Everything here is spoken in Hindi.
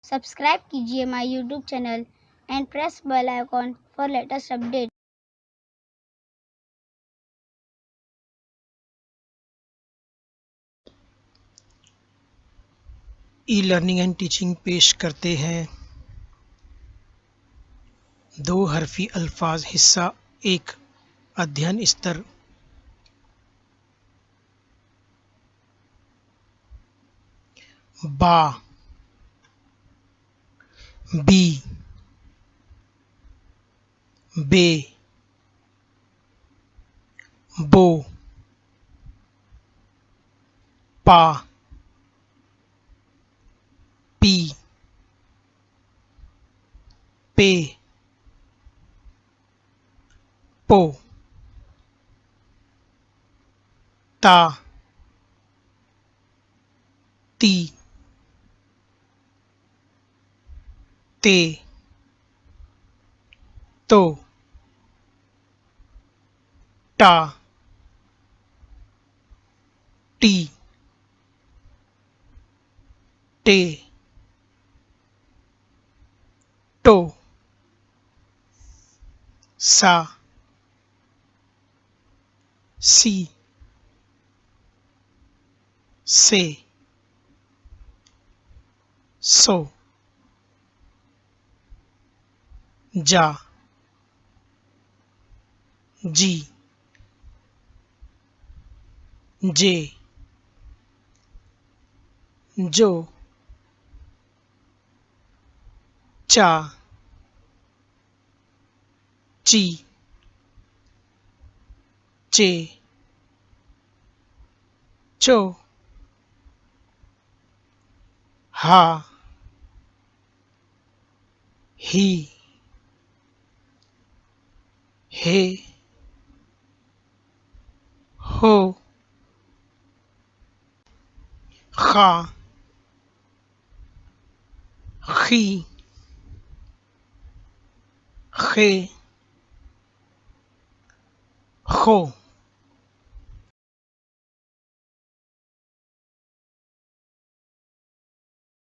सब्सक्राइब कीजिए my YouTube channel and press bell icon for latest update. E learning and teaching पेश करते हैं दो हरफी अल्फाज हिस्सा 1 अध्ययन स्तर। बा, बी, बे, बो, पा, पी, पे, पो, ता, ती, ते, तो, टा, टी, टे, टो, सा, सी, से, सो, जा, जी, जे, जो, चा, ची, चे, चो, हा, ही, हे, हो, खा, खी, खे, खो।